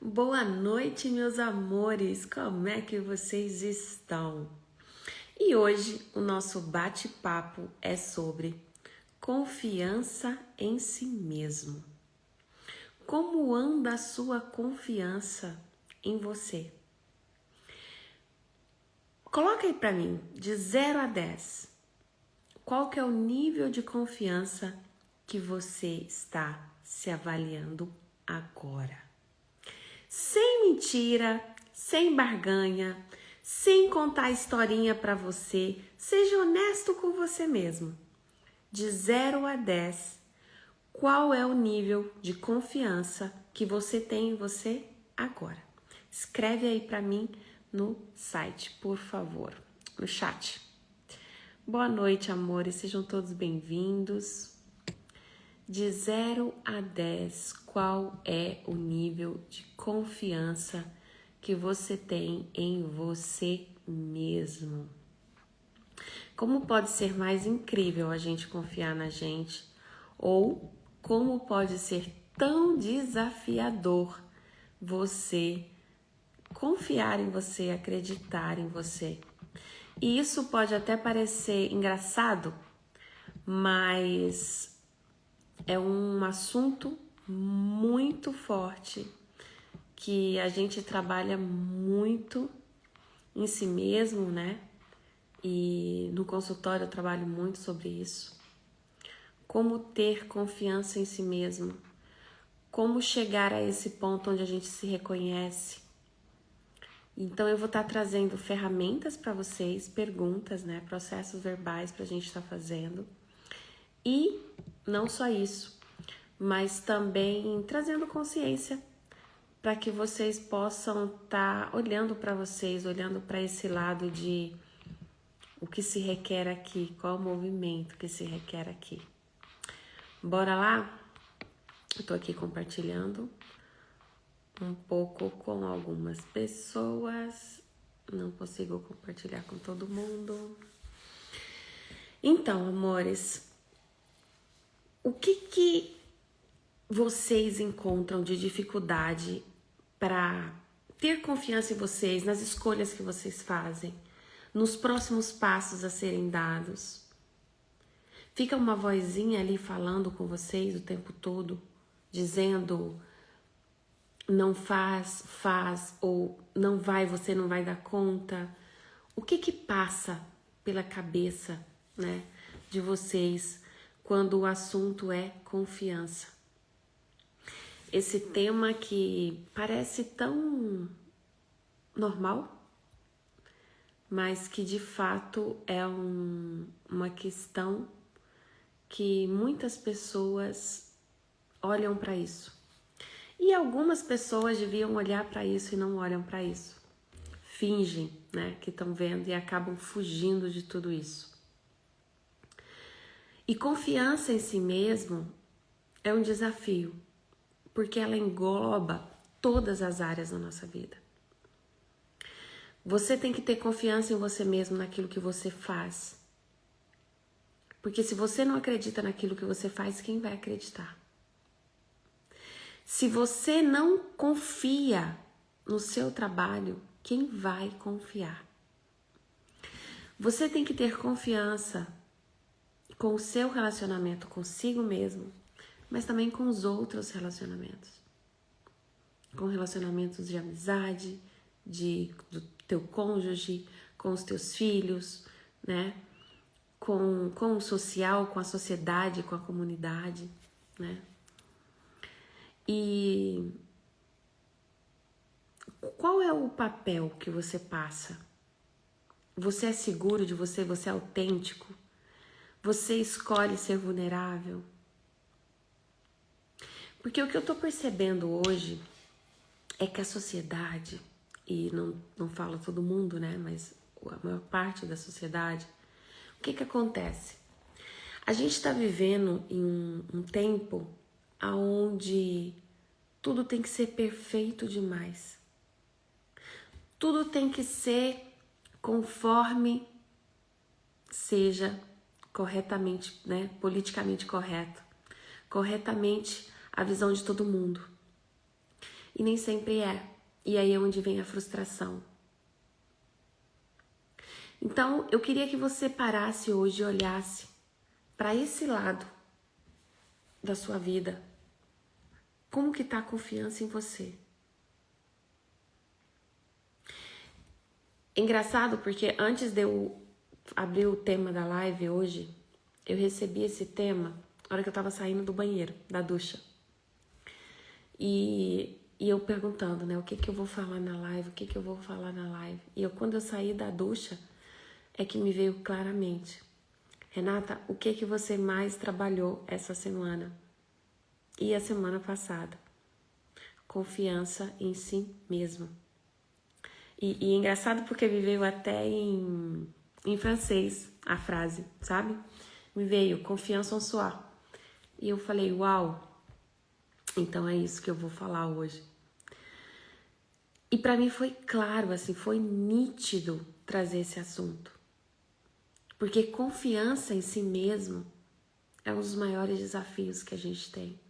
Boa noite, meus amores! Como é que vocês estão? E hoje o nosso bate-papo é sobre confiança em si mesmo. Como anda a sua confiança em você? Coloca aí pra mim, de 0 a 10. Qual que é o nível de confiança que você está se avaliando agora? Sem mentira, sem barganha, sem contar historinha pra você. Seja honesto com você mesmo. De 0 a 10, qual é o nível de confiança que você tem em você agora? Escreve aí pra mim no site, por favor, no chat. Boa noite, amores, sejam todos bem-vindos. De 0 a 10, qual é o nível de confiança que você tem em você mesmo? Como pode ser mais incrível a gente confiar na gente? Ou como pode ser tão desafiador você confiar em você, acreditar em você? E isso pode até parecer engraçado, mas é um assunto muito forte que a gente trabalha muito em si mesmo, né? E no consultório eu trabalho muito sobre isso. Como ter confiança em si mesmo. Como chegar a esse ponto onde a gente se reconhece. Então eu vou estar trazendo ferramentas para vocês, perguntas, né? Processos verbais para a gente estar fazendo. E não só isso, mas também trazendo consciência para que vocês possam estar olhando para vocês, olhando para esse lado de o que se requer aqui, qual o movimento que se requer aqui. Bora lá? Eu tô aqui compartilhando um pouco com algumas pessoas, não consigo compartilhar com todo mundo. Então, amores, o que vocês encontram de dificuldade para ter confiança em vocês, nas escolhas que vocês fazem, nos próximos passos a serem dados? Fica uma vozinha ali falando com vocês o tempo todo, dizendo não faz, faz, ou não vai, você não vai dar conta. O que passa pela cabeça, né, de vocês quando o assunto é confiança? Esse tema que parece tão normal, mas que de fato é uma questão que muitas pessoas olham para isso. E algumas pessoas deviam olhar para isso e não olham para isso. Fingem, né, que estão vendo e acabam fugindo de tudo isso. E confiança em si mesmo é um desafio, porque ela engloba todas as áreas da nossa vida. Você tem que ter confiança em você mesmo, naquilo que você faz. Porque se você não acredita naquilo que você faz, quem vai acreditar? Se você não confia no seu trabalho, quem vai confiar? Você tem que ter confiança com o seu relacionamento consigo mesmo, mas também com os outros relacionamentos. Com relacionamentos de amizade, do teu cônjuge, com os teus filhos, né? Com o social, com a sociedade, com a comunidade, né? E qual é o papel que você passa? Você é seguro de você? Você é autêntico? Você escolhe ser vulnerável? Porque o que eu tô percebendo hoje é que a sociedade, e não falo todo mundo, né, mas a maior parte da sociedade, o que acontece? A gente está vivendo em um tempo onde tudo tem que ser perfeito demais. Tudo tem que ser conforme seja corretamente, né, politicamente correto, corretamente a visão de todo mundo. E nem sempre é. E aí é onde vem a frustração. Então, eu queria que você parasse hoje e olhasse para esse lado da sua vida. Como que tá a confiança em você? Engraçado porque antes de eu abrir o tema da live hoje, eu recebi esse tema na hora que eu tava saindo do banheiro, da ducha. E eu perguntando, né, o que eu vou falar na live, o que eu vou falar na live. E quando eu saí da ducha, é que me veio claramente. Renata, o que você mais trabalhou essa semana? E a semana passada? Confiança em si mesmo. E é engraçado porque me veio até em francês a frase, sabe? Me veio confiança en soi. E eu falei, uau, então é isso que eu vou falar hoje. E para mim foi claro, assim, foi nítido trazer esse assunto. Porque confiança em si mesmo é um dos maiores desafios que a gente tem.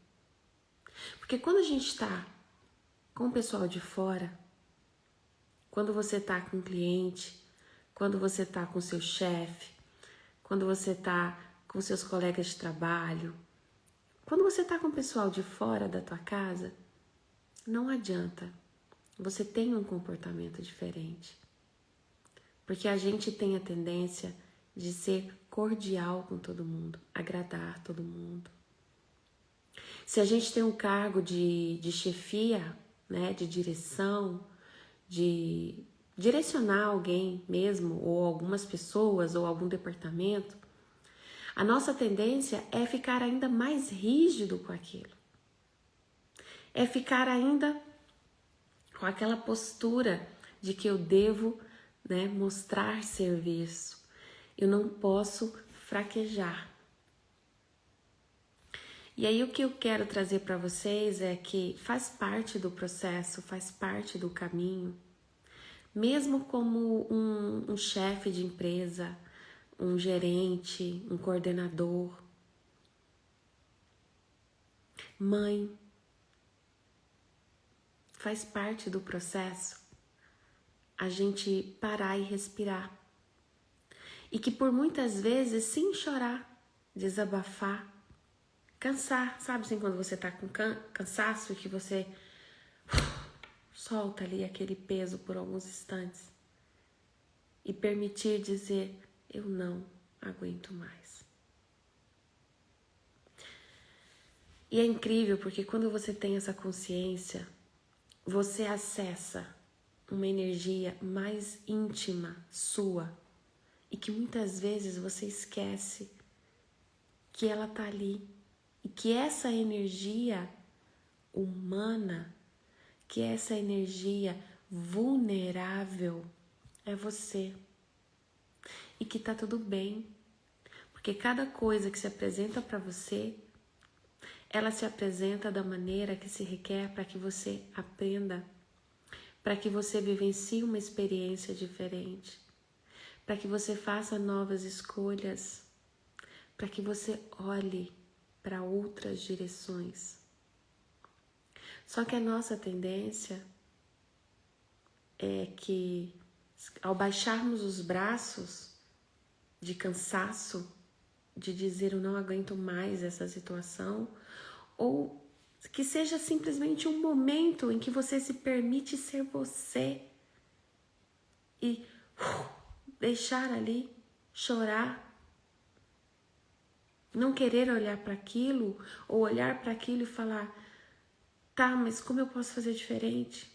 Porque quando a gente está com o pessoal de fora, quando você está com um cliente, quando você está com seu chefe, quando você está com seus colegas de trabalho, quando você está com o pessoal de fora da tua casa, não adianta. Você tem um comportamento diferente. Porque a gente tem a tendência de ser cordial com todo mundo, agradar todo mundo. Se a gente tem um cargo de chefia, né, de direção, de direcionar alguém mesmo, ou algumas pessoas, ou algum departamento, a nossa tendência é ficar ainda mais rígido com aquilo. É ficar ainda com aquela postura de que eu devo, né, mostrar serviço. Eu não posso fraquejar. E aí o que eu quero trazer para vocês é que faz parte do processo, faz parte do caminho. Mesmo como um chefe de empresa, um gerente, um coordenador, mãe, faz parte do processo a gente parar e respirar. E que por muitas vezes, sem chorar, desabafar, cansar, sabe assim, quando você tá com cansaço e que você solta ali aquele peso por alguns instantes e permitir dizer, eu não aguento mais. E é incrível porque quando você tem essa consciência, você acessa uma energia mais íntima sua e que muitas vezes você esquece que ela tá ali e que essa energia humana, que essa energia vulnerável é você e que tá tudo bem, porque cada coisa que se apresenta para você, ela se apresenta da maneira que se requer para que você aprenda, para que você vivencie uma experiência diferente, para que você faça novas escolhas, para que você olhe para outras direções. Só que a nossa tendência é que, ao baixarmos os braços de cansaço, de dizer eu não aguento mais essa situação, ou que seja simplesmente um momento em que você se permite ser você e deixar ali, chorar, não querer olhar para aquilo ou olhar para aquilo e falar, tá, mas como eu posso fazer diferente?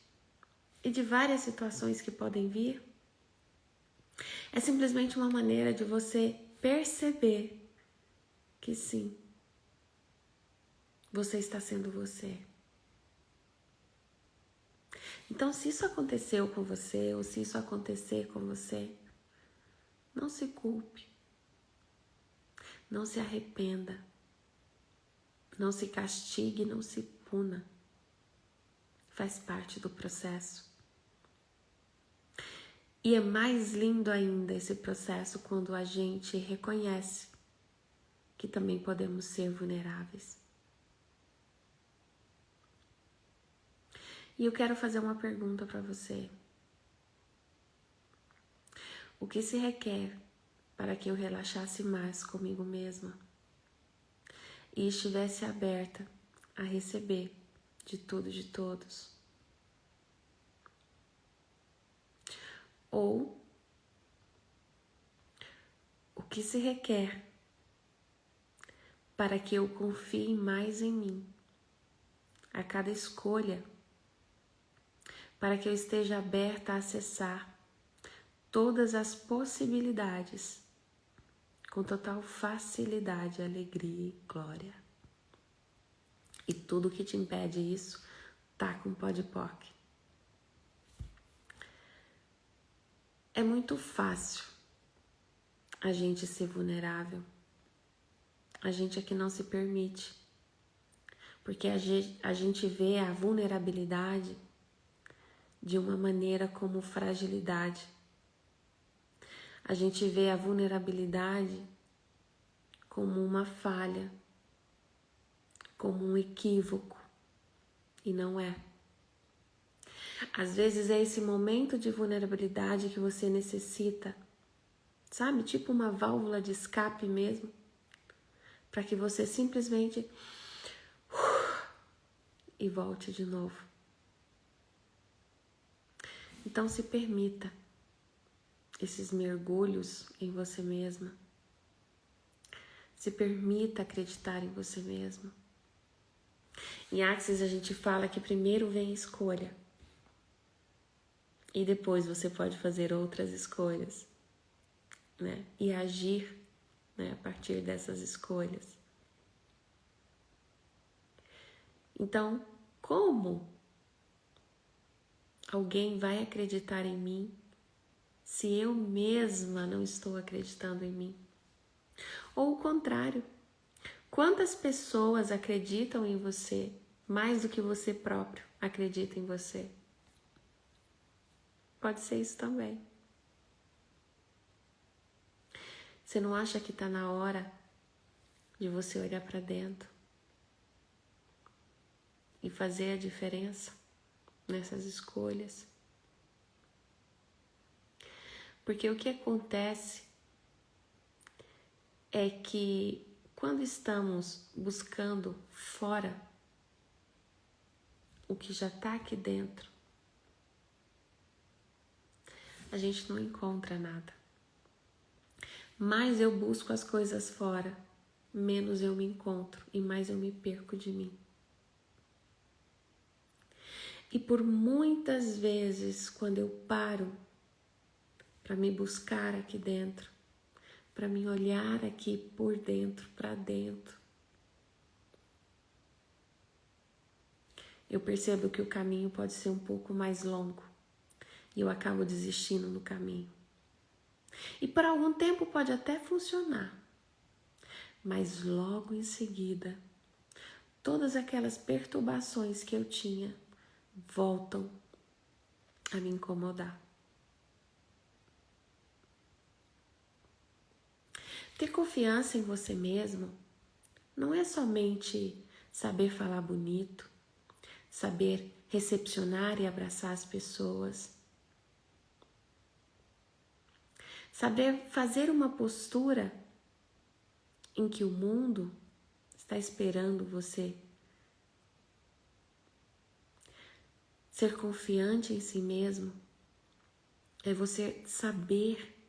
E de várias situações que podem vir, é simplesmente uma maneira de você perceber que sim, você está sendo você. Então, se isso aconteceu com você, ou se isso acontecer com você, não se culpe, não se arrependa, não se castigue, não se puna. Faz parte do processo. E é mais lindo ainda esse processo quando a gente reconhece que também podemos ser vulneráveis. E eu quero fazer uma pergunta para você. O que se requer para que eu relaxasse mais comigo mesma e estivesse aberta a receber de tudo e de todos? Ou o que se requer para que eu confie mais em mim a cada escolha, para que eu esteja aberta a acessar todas as possibilidades com total facilidade, alegria e glória. E tudo que te impede isso tá com Podipoc. É muito fácil a gente ser vulnerável. A gente é que não se permite. Porque a gente vê a vulnerabilidade de uma maneira como fragilidade. A gente vê a vulnerabilidade como uma falha, como um equívoco, e não é. Às vezes é esse momento de vulnerabilidade que você necessita, sabe? Tipo uma válvula de escape mesmo, para que você simplesmente e volte de novo. Então se permita esses mergulhos em você mesma. Se permita acreditar em você mesma. Em Axis a gente fala que primeiro vem a escolha. E depois você pode fazer outras escolhas, né? E agir, né, a partir dessas escolhas. Então, como alguém vai acreditar em mim se eu mesma não estou acreditando em mim? Ou o contrário, quantas pessoas acreditam em você mais do que você próprio acredita em você? Pode ser isso também. Você não acha que está na hora de você olhar para dentro e fazer a diferença nessas escolhas? Porque o que acontece é que quando estamos buscando fora o que já está aqui dentro, a gente não encontra nada. Mais eu busco as coisas fora, menos eu me encontro e mais eu me perco de mim. E por muitas vezes, quando eu paro para me buscar aqui dentro, para me olhar aqui por dentro, para dentro, eu percebo que o caminho pode ser um pouco mais longo e eu acabo desistindo no caminho. E por algum tempo pode até funcionar, mas logo em seguida, todas aquelas perturbações que eu tinha voltam a me incomodar. Ter confiança em você mesmo não é somente saber falar bonito, saber recepcionar e abraçar as pessoas, saber fazer uma postura em que o mundo está esperando você. Ser confiante em si mesmo é você saber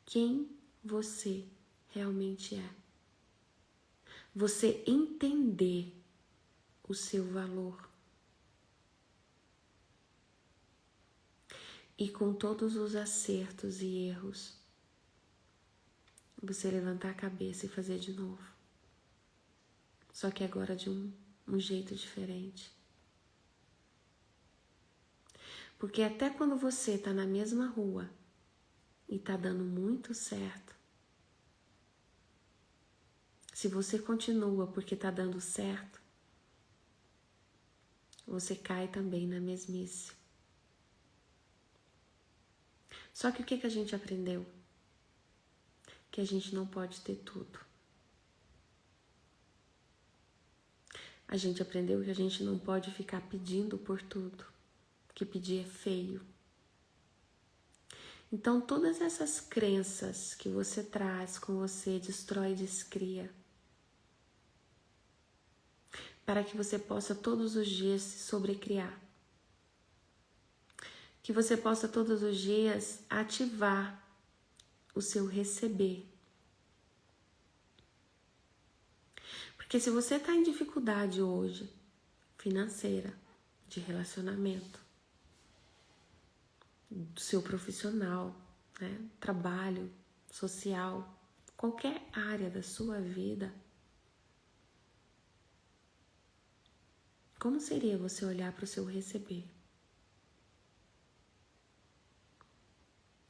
quem você realmente é. Você entender o seu valor. E com todos os acertos e erros, você levantar a cabeça e fazer de novo. Só que agora de um jeito diferente. Porque até quando você está na mesma rua e está dando muito certo, se você continua porque está dando certo, você cai também na mesmice. Só que o que a gente aprendeu? Que a gente não pode ter tudo. A gente aprendeu que a gente não pode ficar pedindo por tudo. que pedir é feio. Então, todas essas crenças que você traz com você, destrói e descria, para que você possa todos os dias se sobrecriar. Que você possa todos os dias ativar o seu receber. Porque se você está em dificuldade hoje, financeira, de relacionamento, do seu profissional, né, trabalho, social, qualquer área da sua vida, como seria você olhar para o seu receber?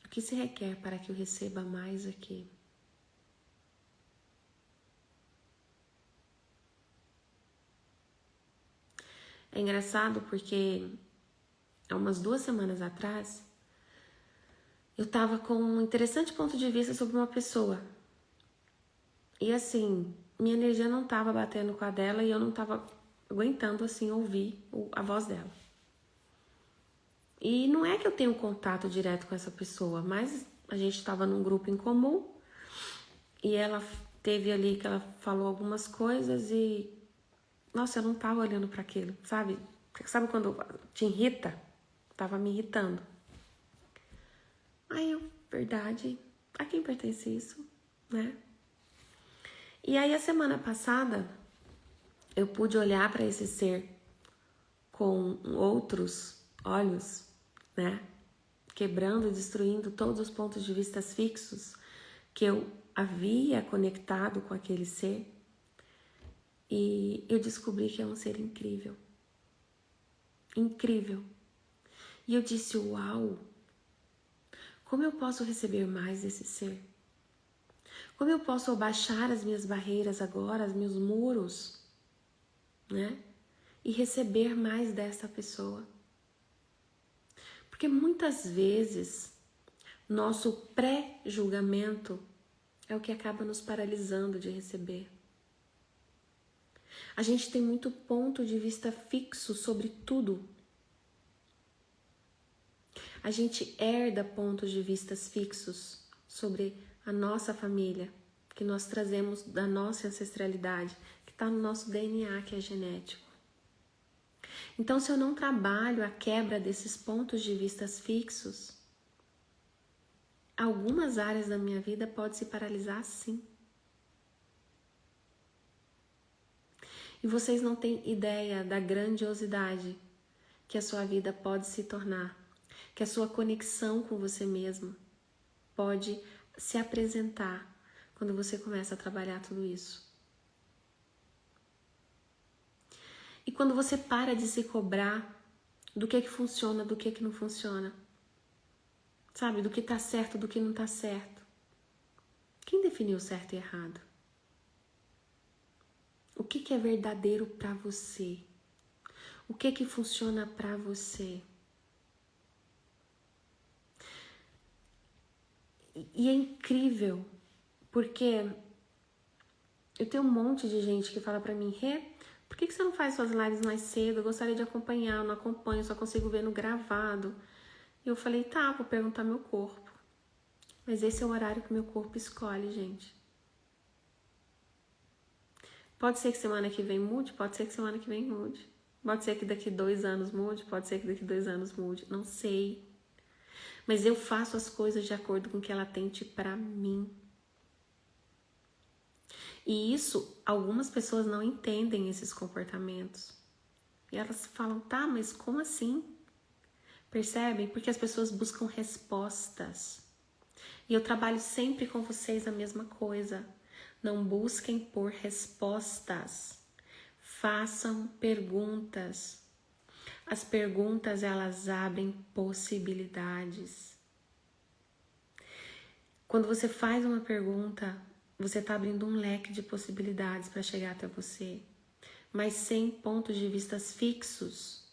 O que se requer para que eu receba mais aqui? É engraçado porque há umas 2 semanas atrás eu tava com um interessante ponto de vista sobre uma pessoa. E assim, minha energia não tava batendo com a dela e eu não tava aguentando assim ouvir a voz dela. E não é que eu tenho contato direto com essa pessoa, mas a gente estava num grupo em comum e ela teve ali que ela falou algumas coisas e nossa, eu não tava olhando para aquilo, sabe? Sabe quando te irrita? Tava me irritando. Aí eu, verdade, a quem pertence isso, né? E aí a semana passada eu pude olhar para esse ser com outros olhos, né? Quebrando, destruindo todos os pontos de vista fixos que eu havia conectado com aquele ser. E eu descobri que é um ser incrível. Incrível. E eu disse, uau! Como eu posso receber mais desse ser? Como eu posso abaixar as minhas barreiras agora, os meus muros, né? E receber mais dessa pessoa? Porque muitas vezes nosso pré-julgamento é o que acaba nos paralisando de receber. A gente tem muito ponto de vista fixo sobre tudo. A gente herda pontos de vistas fixos sobre a nossa família, que nós trazemos da nossa ancestralidade, que está no nosso DNA, que é genético. Então, se eu não trabalho a quebra desses pontos de vistas fixos, algumas áreas da minha vida podem se paralisar sim. E vocês não têm ideia da grandiosidade que a sua vida pode se tornar, que a sua conexão com você mesmo pode se apresentar quando você começa a trabalhar tudo isso. E quando você para de se cobrar do que funciona, do que não funciona, sabe, do que tá certo, do que não tá certo. Quem definiu certo e errado? O que é verdadeiro para você? O que funciona para você? E é incrível, porque eu tenho um monte de gente que fala pra mim, Rê, por que você não faz suas lives mais cedo? Eu gostaria de acompanhar, eu não acompanho, só consigo ver no gravado. E eu falei, tá, vou perguntar ao meu corpo. Mas esse é o horário que o meu corpo escolhe, gente. Pode ser que semana que vem mude, pode ser que semana que vem mude. Pode ser que daqui 2 anos mude, pode ser que daqui 2 anos mude, não sei. Mas eu faço as coisas de acordo com o que ela tente pra mim. E isso, algumas pessoas não entendem esses comportamentos. E elas falam, tá, mas como assim? Percebem? Porque as pessoas buscam respostas. E eu trabalho sempre com vocês a mesma coisa. Não busquem por respostas. Façam perguntas. As perguntas, elas abrem possibilidades. Quando você faz uma pergunta, você está abrindo um leque de possibilidades para chegar até você, mas sem pontos de vista fixos.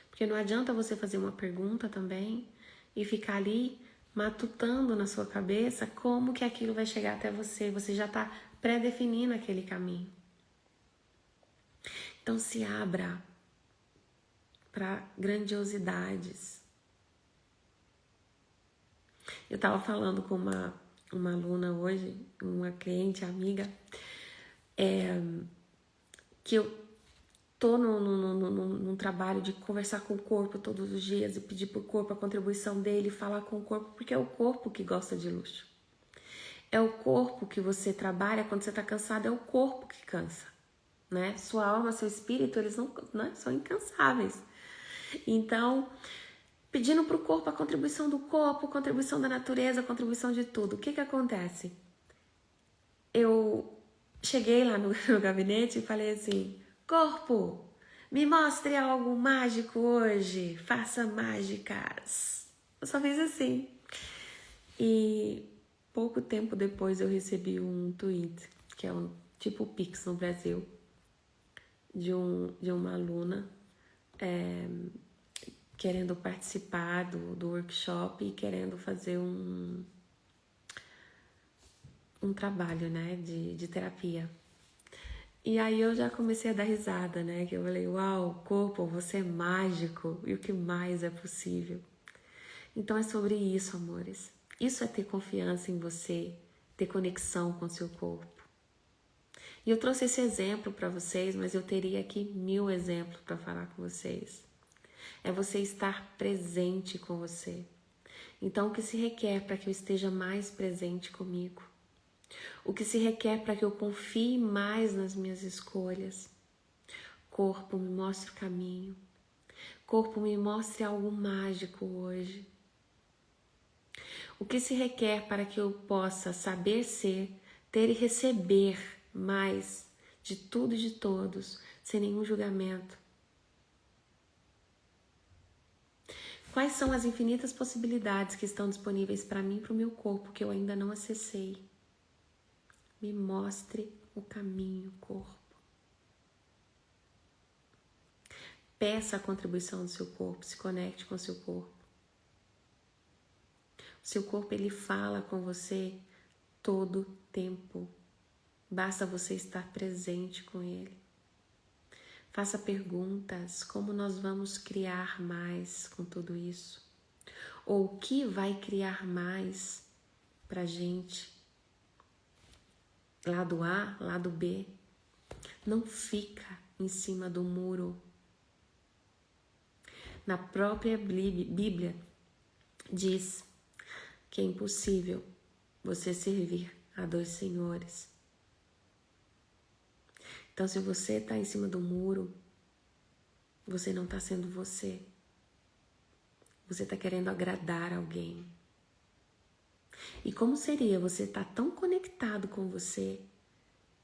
Porque não adianta você fazer uma pergunta também e ficar ali matutando na sua cabeça como que aquilo vai chegar até você. Você já está pré-definindo aquele caminho. Então se abra para grandiosidades. Eu estava falando com uma aluna hoje, uma cliente, amiga, que eu tô num trabalho de conversar com o corpo todos os dias e pedir pro corpo a contribuição dele, falar com o corpo, porque é o corpo que gosta de luxo. É o corpo que você trabalha quando você tá cansado, é o corpo que cansa, né? Sua alma, seu espírito, eles não, né, são incansáveis. Então, pedindo pro corpo a contribuição do corpo, contribuição da natureza, contribuição de tudo. O que que acontece? Eu cheguei lá no gabinete e falei assim: corpo, me mostre algo mágico hoje, faça mágicas. Eu só fiz assim. E pouco tempo depois eu recebi um tweet, que é um tipo Pix no Brasil, de uma aluna querendo participar do workshop e querendo fazer um trabalho, né, de terapia. E aí eu já comecei a dar risada, né? Que eu falei, uau, corpo, você é mágico. E o que mais é possível? Então é sobre isso, amores. Isso é ter confiança em você, ter conexão com o seu corpo. E eu trouxe esse exemplo para vocês, mas eu teria aqui 1000 exemplos para falar com vocês. É você estar presente com você. Então o que se requer para que eu esteja mais presente comigo? O que se requer para que eu confie mais nas minhas escolhas? Corpo, me mostre o caminho. Corpo, me mostre algo mágico hoje. O que se requer para que eu possa saber ser, ter e receber mais de tudo e de todos, sem nenhum julgamento? Quais são as infinitas possibilidades que estão disponíveis para mim e para o meu corpo que eu ainda não acessei? Me mostre o caminho, corpo. Peça a contribuição do seu corpo, se conecte com o seu corpo. O seu corpo, ele fala com você todo tempo. Basta você estar presente com ele. Faça perguntas, como nós vamos criar mais com tudo isso? Ou o que vai criar mais pra gente? Lado A, lado B. Não fica em cima do muro. Na própria Bíblia diz que é impossível você servir a 2 senhores. Então, se você está em cima do muro, você não está sendo você. Você está querendo agradar alguém. E como seria você estar tão conectado com você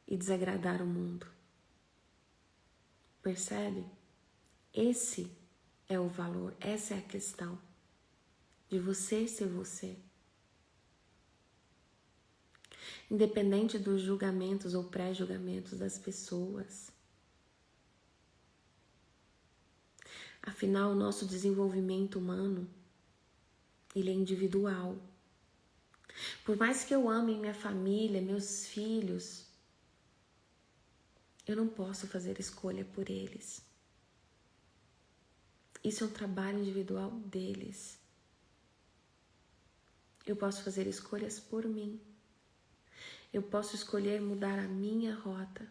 e desagradar o mundo? Percebe? Esse é o valor, essa é a questão de você ser você. Independente dos julgamentos ou pré-julgamentos das pessoas. Afinal, o nosso desenvolvimento humano, ele é individual. Por mais que eu ame minha família, meus filhos, eu não posso fazer escolha por eles. Isso é um trabalho individual deles. Eu posso fazer escolhas por mim. Eu posso escolher mudar a minha rota.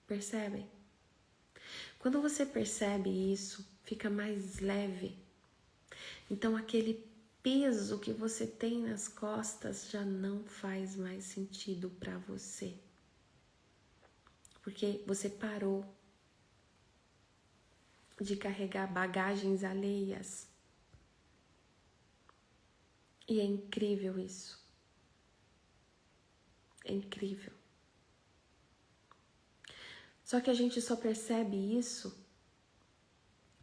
Percebem? Quando você percebe isso, fica mais leve. Então aquele peso que você tem nas costas já não faz mais sentido para você. Porque você parou de carregar bagagens alheias. E é incrível isso. É incrível. Só que a gente só percebe isso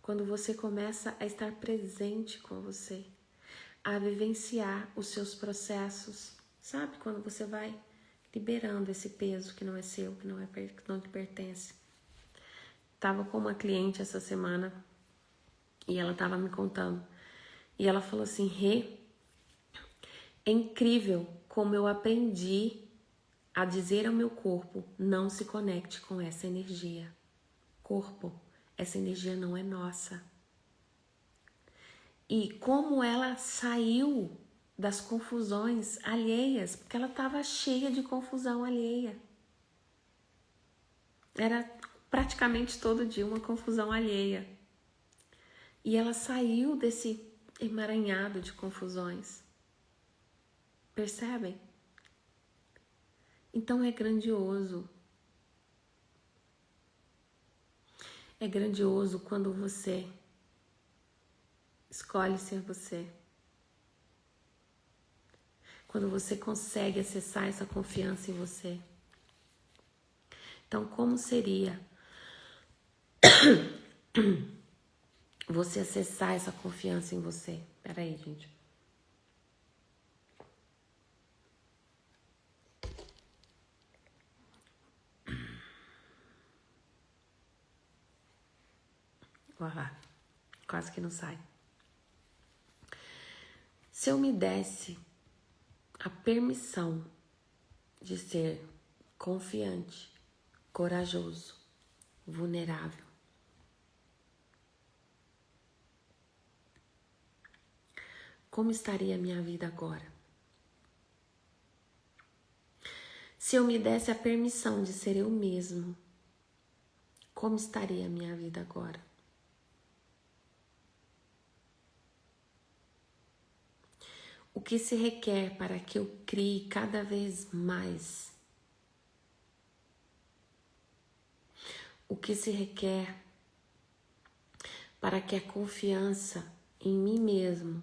quando você começa a estar presente com você, a vivenciar os seus processos. Sabe quando você vai liberando esse peso que não é seu, que não te pertence. Tava com uma cliente essa semana e ela tava me contando. E ela falou assim: Rê, é incrível como eu aprendi a dizer ao meu corpo: não se conecte com essa energia. Corpo, essa energia não é nossa. E como ela saiu das confusões alheias, porque ela estava cheia de confusão alheia. Era praticamente todo dia uma confusão alheia. E ela saiu desse emaranhado de confusões. Percebem? Então é grandioso. É grandioso quando você escolhe ser você. Quando você consegue acessar essa confiança em você. Então, como seria você acessar essa confiança em você? Peraí, gente. Uau, quase que não sai. Se eu me desse a permissão de ser confiante, corajoso, vulnerável, como estaria a minha vida agora? Se eu me desse a permissão de ser eu mesmo, como estaria a minha vida agora? O que se requer para que eu crie cada vez mais? O que se requer para que a confiança em mim mesmo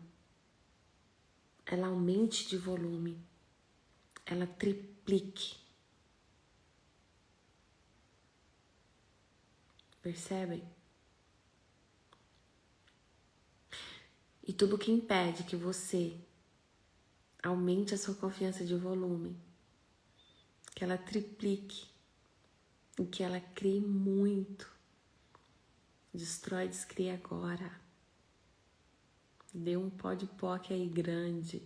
ela aumente de volume, ela triplique? Percebem? E tudo que impede que você aumente a sua confiança de volume, que ela triplique e que ela crie muito. Destrói, descria agora. Dê um pó de POC aí grande.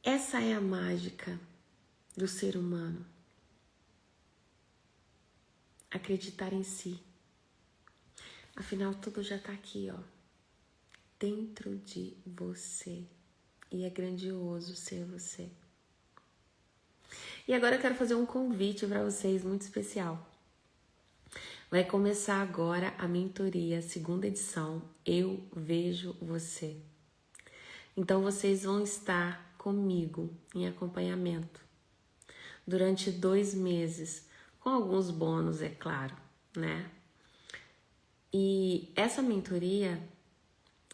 Essa é a mágica do ser humano. Acreditar em si. Afinal, tudo já tá aqui, ó. Dentro de você. E é grandioso ser você. E agora eu quero fazer um convite para vocês muito especial. Vai começar agora a mentoria, segunda edição, Eu Vejo Você. Então vocês vão estar comigo em acompanhamento durante 2 meses, com alguns bônus, é claro, né? E essa mentoria,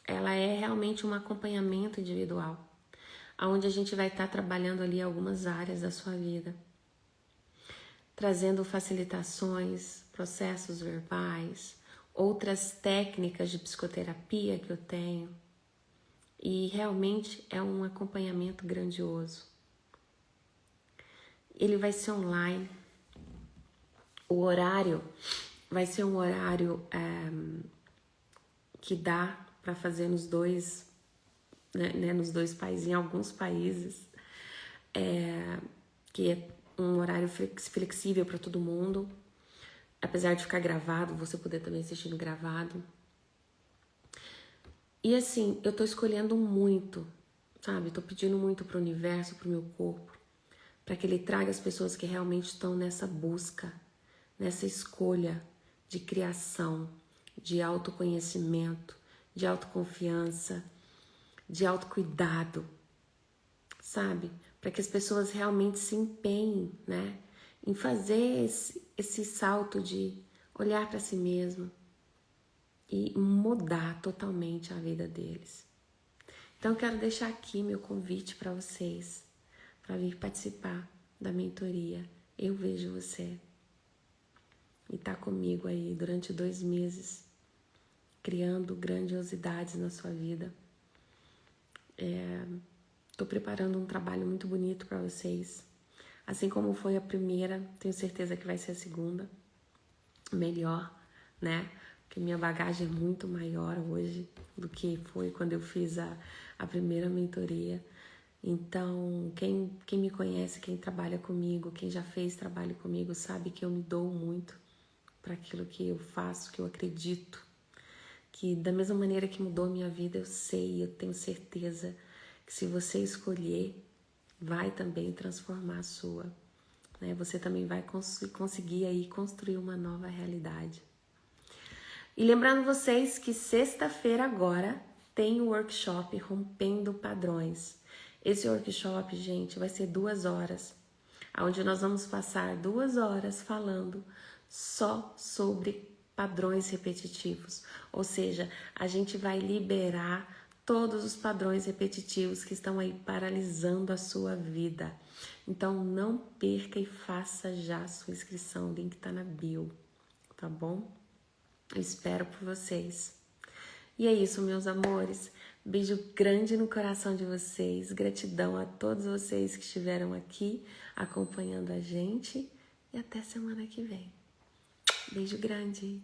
ela é realmente um acompanhamento individual, onde a gente vai estar trabalhando ali algumas áreas da sua vida, trazendo facilitações, processos verbais, outras técnicas de psicoterapia que eu tenho. E realmente é um acompanhamento grandioso. Ele vai ser online. O horário vai ser um horário que dá para fazer nos dois, né, nos 2 países, em alguns países, que é um horário flexível para todo mundo. Apesar de ficar gravado, você poder também assistir no gravado. E assim, eu tô escolhendo muito, sabe? Tô pedindo muito pro universo, pro meu corpo, para que ele traga as pessoas que realmente estão nessa busca, nessa escolha de criação, de autoconhecimento, de autoconfiança, de autocuidado, sabe? Para que as pessoas realmente se empenhem, né? Em fazer esse salto de olhar para si mesmo e mudar totalmente a vida deles. Então eu quero deixar aqui meu convite para vocês, para vir participar da mentoria Eu Vejo Você. E tá comigo aí durante 2 meses, criando grandiosidades na sua vida. Tô preparando um trabalho muito bonito para vocês. Assim como foi a primeira, tenho certeza que vai ser a segunda. Melhor, né? Porque minha bagagem é muito maior hoje do que foi quando eu fiz a primeira mentoria. Então, quem me conhece, quem trabalha comigo, quem já fez trabalho comigo, sabe que eu me dou muito para aquilo que eu faço, que eu acredito. Que da mesma maneira que mudou minha vida, eu sei, eu tenho certeza que se você escolher, vai também transformar a sua. Né? Você também vai conseguir aí construir uma nova realidade. E lembrando vocês que sexta-feira agora tem o workshop Rompendo Padrões. Esse workshop, gente, vai ser 2 horas, onde nós vamos passar 2 horas falando só sobre padrões repetitivos. Ou seja, a gente vai liberar todos os padrões repetitivos que estão aí paralisando a sua vida. Então não perca e faça já a sua inscrição, o link tá na bio, tá bom? Eu espero por vocês. E é isso, meus amores. Beijo grande no coração de vocês. Gratidão a todos vocês que estiveram aqui acompanhando a gente. E até semana que vem. Beijo grande.